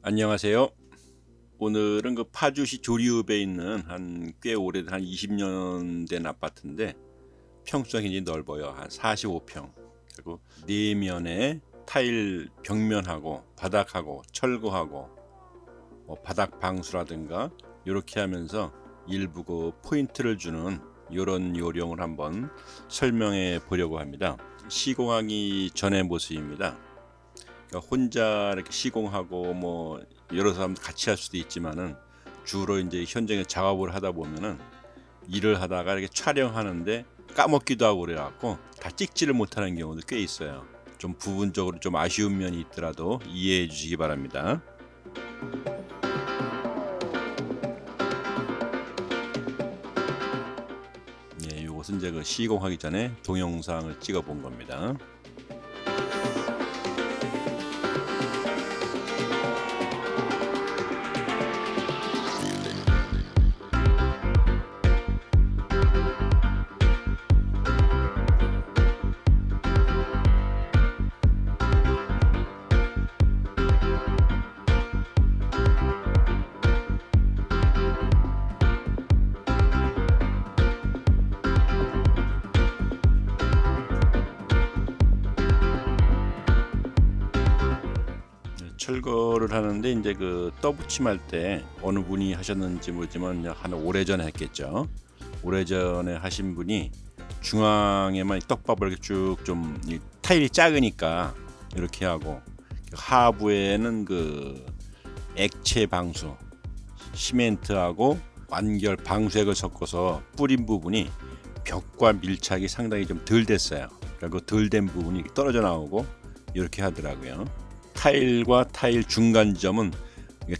안녕하세요. 오늘은 그 파주시 조리읍에 있는 꽤 오래된 20년 된 아파트인데 평수가 굉장히 넓어요. 한 45평. 그리고 내면에 타일 벽면하고 바닥하고 철거하고 바닥 방수라든가 이렇게 하면서 일부 그 포인트를 주는 이런 요령을 한번 설명해 보려고 합니다. 시공하기 전의 모습입니다. 그러니까 혼자 이렇게 시공하고 여러 사람 같이 할 수도 있지만은 주로 이제 현장에 작업을 하다 보면은 일을 하다가 이렇게 촬영하는데 까먹기도 하고 그래갖고 다 찍지를 못하는 경우도 꽤 있어요. 좀 부분적으로 좀 아쉬운 면이 있더라도 이해해 주시기 바랍니다. 예, 이것은 이제 그 시공하기 전에 동영상을 찍어 본 겁니다. 철거를 하는데 이제 그 떠붙임할 때 어느 분이 하셨는지 모르지만 한 오래전에 했겠죠. 오래전에 하신 분이 중앙에만 떡밥을 이렇게 쭉 좀 타일이 작으니까 이렇게 하고 하부에는 그 액체 방수 시멘트하고 완결 방수액을 섞어서 뿌린 부분이 벽과 밀착이 상당히 좀 덜 됐어요. 그리고 덜 된 부분이 떨어져 나오고 이렇게 하더라고요. 타일과 타일 중간 지점은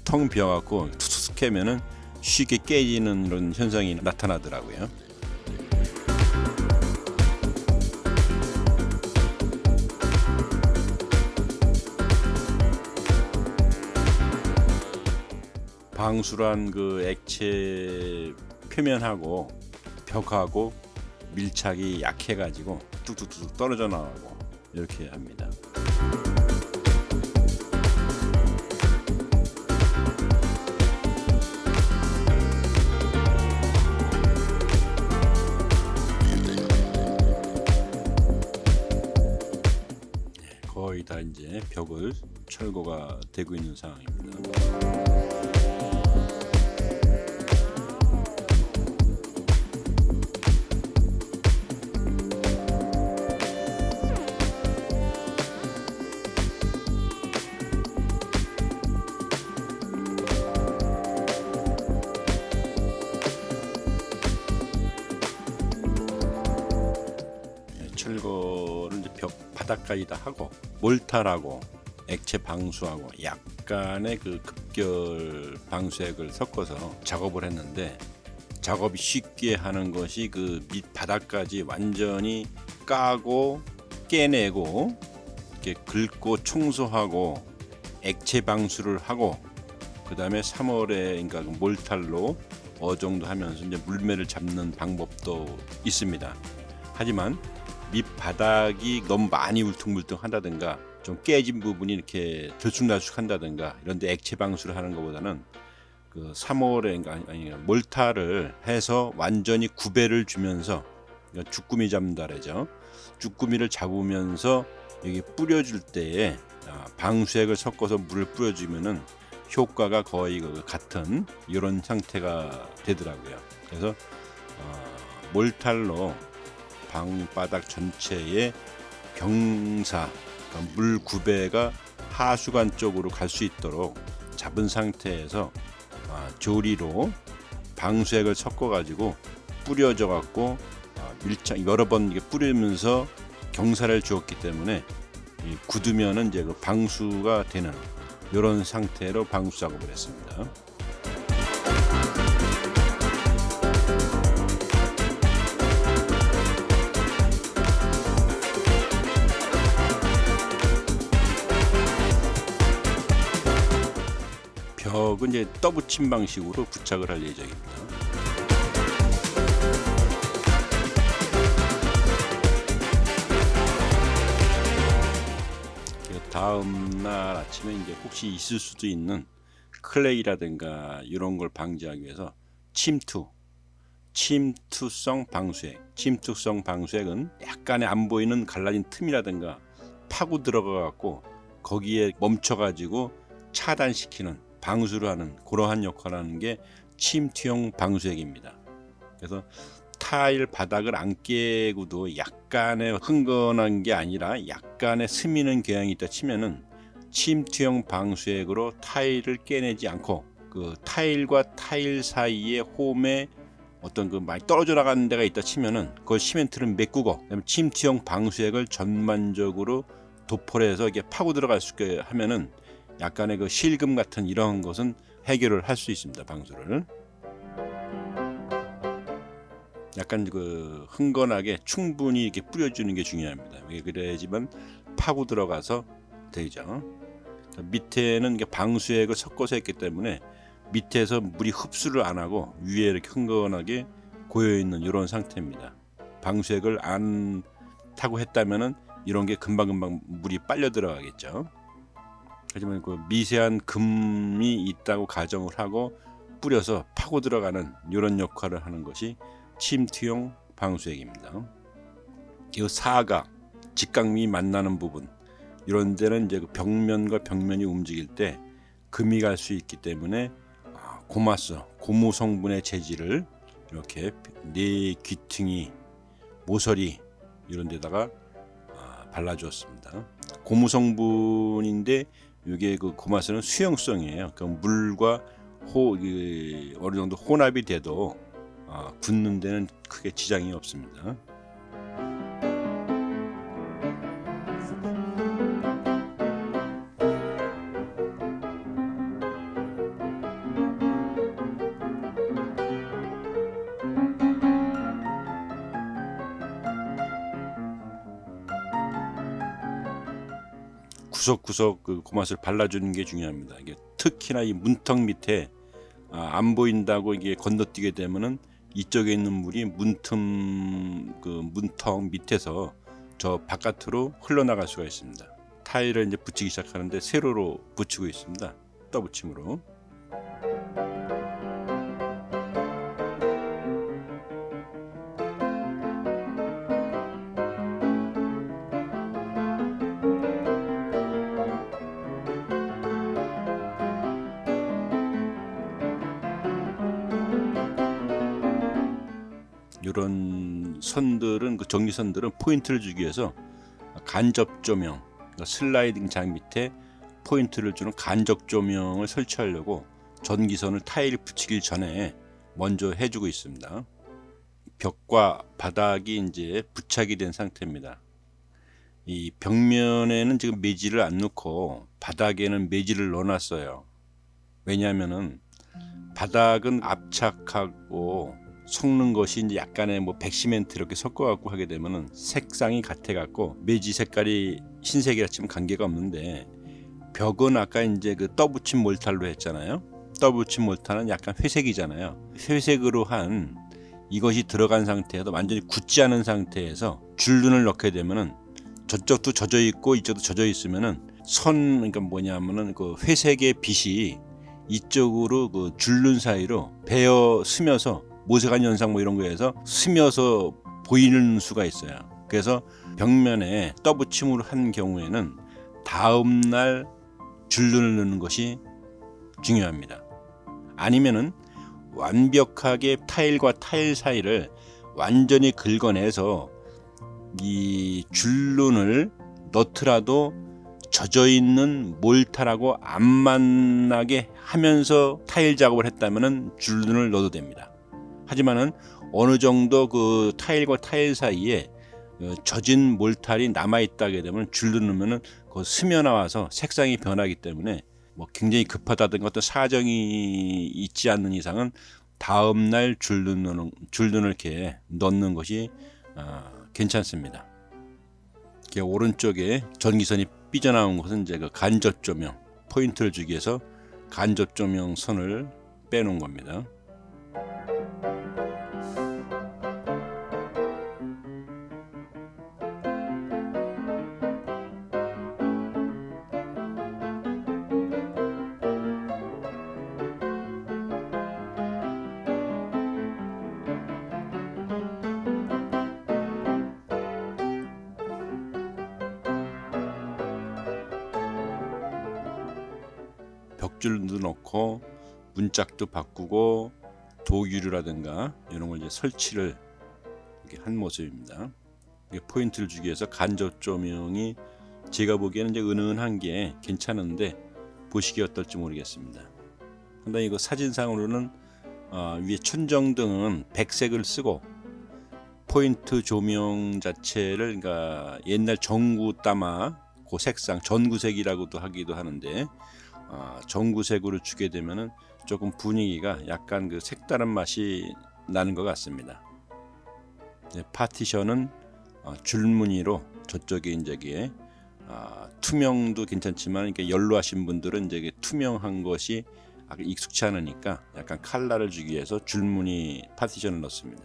텅 비어갖고 툭툭 깨면은 쉽게 깨지는 이런 현상이 나타나더라고요. 방수란 그 액체 표면하고 벽하고 밀착이 약해가지고 뚝뚝뚝 떨어져 나가고 이렇게 합니다. 거의 다 이제 벽을 철거가 되고 있는 상황입니다. 철거를 이제 벽 바닥까지 다 하고 몰탈하고 액체 방수하고 약간의 그 급결 방수액을 섞어서 작업을 했는데 작업이 쉽게 하는 것이 그 밑 바닥까지 완전히 까고 깨내고 이렇게 긁고 청소하고 액체 방수를 하고 그 다음에 3월에 그러니까 몰탈로 어느 정도 하면서 이제 물매를 잡는 방법도 있습니다. 하지만 밑바닥이 너무 많이 울퉁불퉁한다든가 좀 깨진 부분이 이렇게 들쑥날쑥한다든가 이런데 액체 방수를 하는 것보다는 그 3월에 아니 몰타를 해서 완전히 구배를 주면서 주꾸미 잡는다 그러죠. 주꾸미를 잡으면서 여기 뿌려줄 때에 방수액을 섞어서 물을 뿌려주면은 효과가 거의 같은 이런 상태가 되더라고요. 그래서 몰탈로 방바닥 전체에 경사, 그러니까 물 구배가 하수관 쪽으로 갈 수 있도록 잡은 상태에서 조리로 방수액을 섞어가지고 뿌려져 밀착 여러 번 뿌리면서 경사를 주었기 때문에 굳으면은 이제 그 방수가 되는 이런 상태로 방수 작업을 했습니다. 벽은 이제 떠붙임 방식으로 부착을 할 예정입니다. 다음 날 아침에 이제 혹시 있을 수도 있는 클레이라든가 이런 걸 방지하기 위해서 침투성 방수액. 침투성 방수액은 약간의 안 보이는 갈라진 틈이라든가 파고 들어가 갖고 거기에 멈춰 가지고 차단시키는, 방수를 하는 그러한 역할을 하는 게 침투형 방수액입니다. 그래서 타일 바닥을 안 깨고도 약간의 흥건한 게 아니라 약간의 스미는 경향이 있다 치면은 침투형 방수액으로 타일을 깨내지 않고 그 타일과 타일 사이에 홈에 어떤 그 많이 떨어져 나가는 데가 있다 치면은 그걸 시멘트를 메꾸고, 그다음에 침투형 방수액을 전반적으로 도포를 해서 이게 파고 들어갈 수 있게 하면은 약간의 그 실금 같은 이런 것은 해결을 할 수 있습니다. 방수를 약간 그 흥건하게 충분히 이렇게 뿌려주는 게 중요합니다. 그래야지만 파고 들어가서 되죠. 밑에는 방수액을 섞어서 했기 때문에 밑에서 물이 흡수를 안 하고 위에 이렇게 흥건하게 고여 있는 이런 상태입니다. 방수액을 안 타고 했다면은 이런 게 금방금방 물이 빨려 들어가겠죠. 하지만 그 미세한 금이 있다고 가정을 하고 뿌려서 파고 들어가는 이런 역할을 하는 것이 침투형 방수액입니다. 이 사각, 직각미 만나는 부분, 이런 데는 이제 그 벽면과 벽면이 움직일 때 금이 갈 수 있기 때문에 고마스, 고무 성분의 재질을 이렇게 네 귀퉁이, 모서리 이런 데다가 발라주었습니다. 고무 성분인데 이게 그 고마스는 수용성이에요. 그러니까 물과 어느 정도 혼합이 돼도 굳는 데는 크게 지장이 없습니다. 구석구석 그 고마스를 발라주는 게 중요합니다. 이게 특히나 이 문턱 밑에 안 보인다고 이게 건너뛰게 되면은 이쪽에 있는 물이 문턱 밑에서 저 바깥으로 흘러나갈 수가 있습니다. 타일을 이제 붙이기 시작하는데 세로로 붙이고 있습니다. 떠붙임으로. 이런 선들은 그 전기선들은 포인트를 주기 위해서 간접 조명, 그러니까 슬라이딩 장 밑에 포인트를 주는 간접 조명을 설치하려고 전기선을 타일에 붙이기 전에 먼저 해주고 있습니다. 벽과 바닥이 이제 부착이 된 상태입니다. 이 벽면에는 지금 매질을 안 넣고 바닥에는 매질을 넣어놨어요. 왜냐하면은 바닥은 압착하고 섞는 것이 이제 약간의 백시멘트 이렇게 섞어갖고 하게 되면은 색상이 같아갖고 매지 색깔이 흰색이라 치면 관계가 없는데, 벽은 아까 이제 그 떠붙인 몰탈로 했잖아요. 떠붙인 몰탈은 약간 회색이잖아요. 회색으로 한 이것이 들어간 상태에서 완전히 굳지 않은 상태에서 줄눈을 넣게 되면은 저쪽도 젖어 있고 이쪽도 젖어 있으면은 그러니까 뭐냐면은 그 회색의 빛이 이쪽으로 그 줄눈 사이로 배어 스며서 모세관 현상 이런 거에서 스며서 보이는 수가 있어요. 그래서 벽면에 떠붙임을 한 경우에는 다음날 줄눈을 넣는 것이 중요합니다. 아니면은 완벽하게 타일과 타일 사이를 완전히 긁어내서 이 줄눈을 넣더라도 젖어있는 몰탈하고 안 만나게 하면서 타일 작업을 했다면 줄눈을 넣어도 됩니다. 하지만은 어느 정도 그 타일과 타일 사이에 젖은 몰탈이 남아있다게 되면 줄눈 넣으면은 그 스며나와서 색상이 변하기 때문에 굉장히 급하다든가 어떤 사정이 있지 않는 이상은 다음날 줄눈을 이렇게 넣는 것이 괜찮습니다. 오른쪽에 전기선이 삐져나온 것은 이제 그 간접 조명, 포인트를 주기 위해서 간접 조명 선을 빼놓은 겁니다. 밧줄도 넣고 문짝도 바꾸고 도유리라든가 이런 걸 이제 설치를 이렇게 한 모습입니다. 포인트를 주기 위해서 간접 조명이 제가 보기에는 이제 은은한 게 괜찮은데 보시기 어떨지 모르겠습니다. 근데 이거 사진상으로는 위에 천정등은 백색을 쓰고 포인트 조명 자체를 그러니까 옛날 전구 따마 그 색상 전구색이라고도 하기도 하는데 전구색으로 주게 되면은 조금 분위기가 약간 그 색다른 맛이 나는 것 같습니다. 파티션은 줄무늬로 저쪽에 이제 투명도 괜찮지만 이렇게 연로하신 분들은 이제 투명한 것이 익숙치 않으니까 약간 컬러를 주기 위해서 줄무늬 파티션을 넣습니다.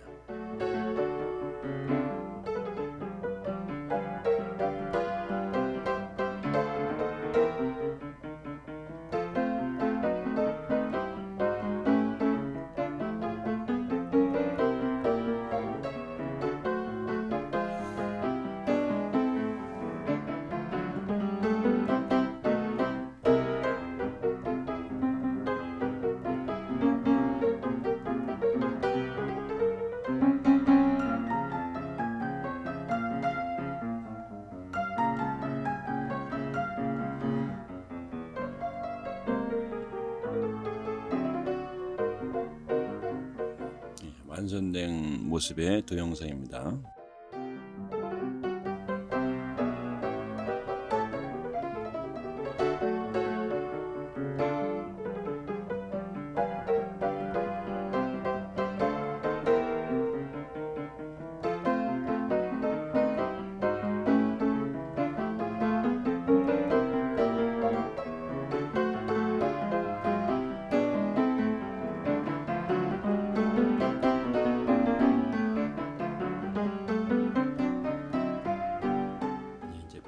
완성된 모습의 동영상입니다.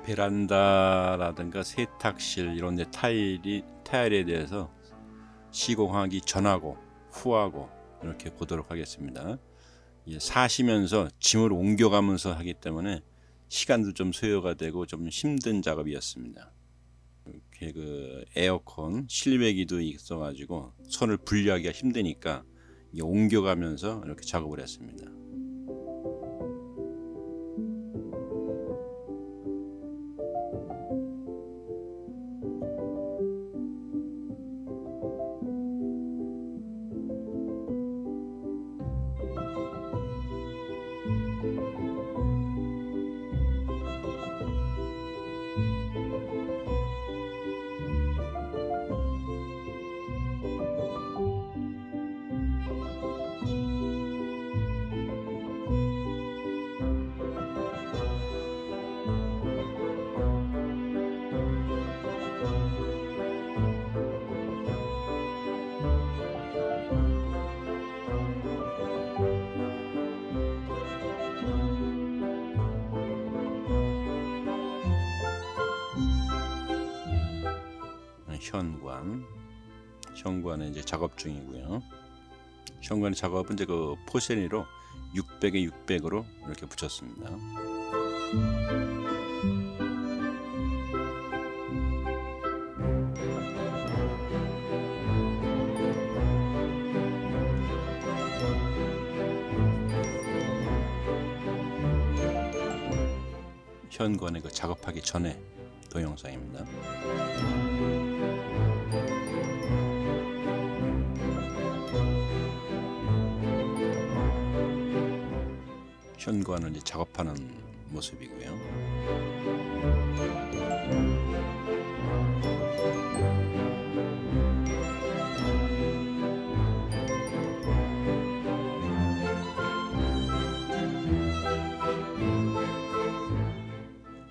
베란다라든가 세탁실 이런 데 타일에 대해서 시공하기 전하고 후하고 이렇게 보도록 하겠습니다. 사시면서 짐을 옮겨가면서 하기 때문에 시간도 좀 소요가 되고 좀 힘든 작업이었습니다. 이렇게 그 에어컨 실외기도 있어 가지고 손을 분리하기가 힘드니까 옮겨가면서 이렇게 작업을 했습니다. 현관에 이제 작업 중이고요. 현관 작업은 이제 그 포세니로 600에 600으로 이렇게 붙였습니다. 현관에 그 작업하기 전에 동영상입니다. 현관을 이제 작업하는 모습이고요.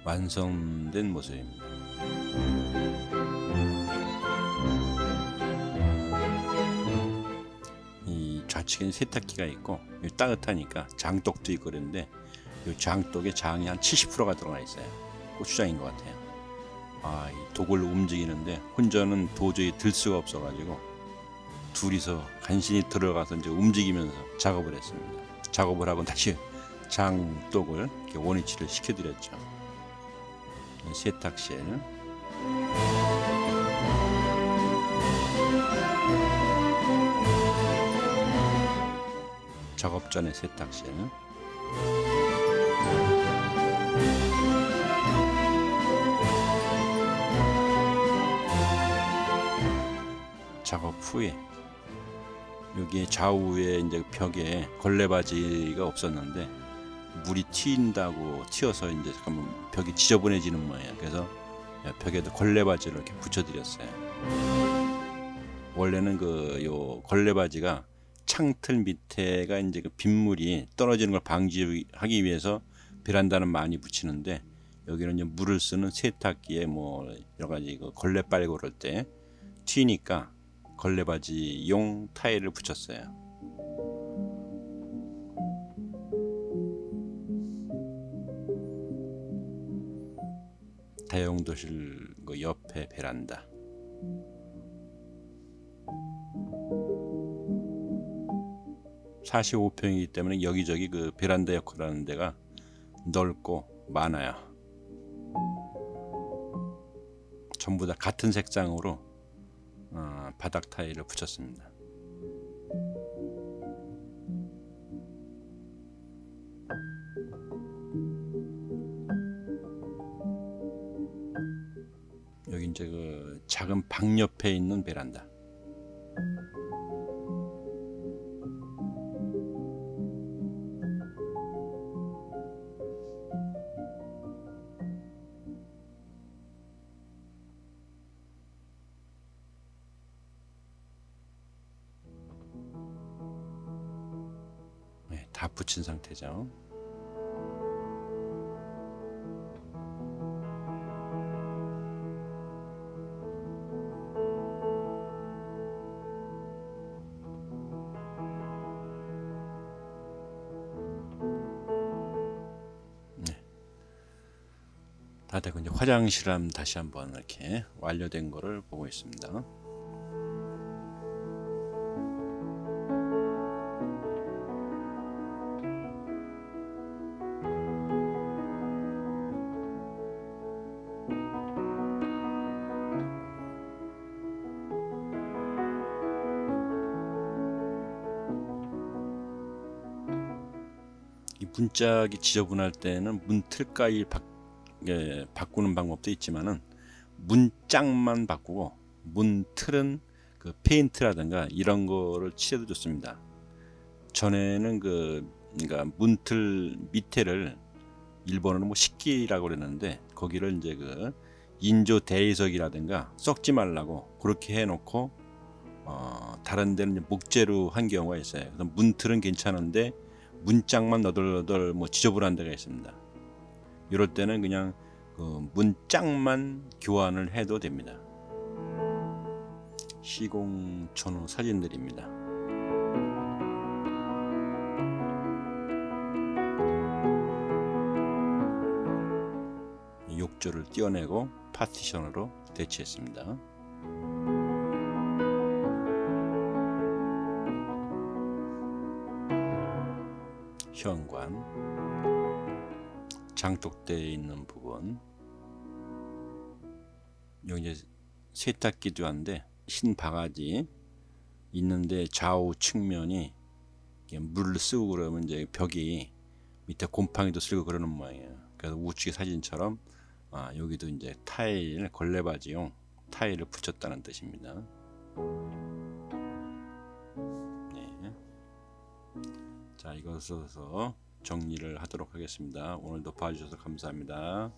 완성된 모습입니다. 이 좌측에는 세탁기가 있고 따뜻하니까 장독도 있고 그런데 이 장독에 장이 한 70%가 들어가 있어요. 고추장인 것 같아요. 이 독을 움직이는데 혼자는 도저히 들 수가 없어가지고 둘이서 간신히 들어가서 이제 움직이면서 작업을 했습니다. 작업을 하고 다시 장독을 이렇게 원위치를 시켜드렸죠. 세탁실. 작업 전의 세탁실. 작업 후에 여기에 좌우에 이제 벽에 걸레바지가 없었는데 물이 튀어서 이제 잠깐만 벽이 지저분해지는 모양이에요. 그래서 벽에도 걸레바지를 이렇게 붙여드렸어요. 원래는 요 걸레바지가 창틀 밑에가 이제 그 빗물이 떨어지는 걸 방지하기 위해서 베란다는 많이 붙이는데, 여기는 이제 물을 쓰는 세탁기에 뭐 여러 가지 걸레 빨고 그럴 때 튀니까 걸레바지용 타일을 붙였어요. 다용도실 옆에 베란다. (45평이기) 때문에 여기저기 그 베란다 역할을 하는 데가 넓고 많아요. 전부 다 같은 색상으로 바닥 타일을 붙였습니다. 여기 이제 그 작은 방 옆에 있는 베란다. 네, 다 붙인 상태죠. 다 되고 이제 화장실 한번 다시 한번 이렇게 완료된 거를 보고 있습니다. 이 문짝이 지저분할 때는 문틀 가위 바꾸는 방법도 있지만은 문짝만 바꾸고 문틀은 그 페인트라든가 이런 거를 칠해도 좋습니다. 전에는 그러니까 문틀 밑에를 일본어로 뭐 식기라고 그랬는데, 거기를 이제 그 인조 대리석이라든가 썩지 말라고 그렇게 해놓고 다른 데는 목재로 한 경우가 있어요. 그래서 문틀은 괜찮은데 문짝만 너덜너덜 뭐 지저분한 데가 있습니다. 이럴 때는 그냥 그 문짝만 교환을 해도 됩니다. 시공촌 후 사진들입니다. 욕조를 떼어내고 파티션으로 대치했습니다. 현관, 장독대에 있는 부분, 여기 이제 세탁기도 한데 흰 바가지 있는데 좌우 측면이 물을 쓰고 그러면 이제 벽이 밑에 곰팡이도 쓸고 그러는 모양이에요. 그래서 우측의 사진처럼 여기도 이제 타일, 걸레바지용 타일을 붙였다는 뜻입니다. 네. 자, 이것으로 정리를 하도록 하겠습니다. 오늘도 봐주셔서 감사합니다.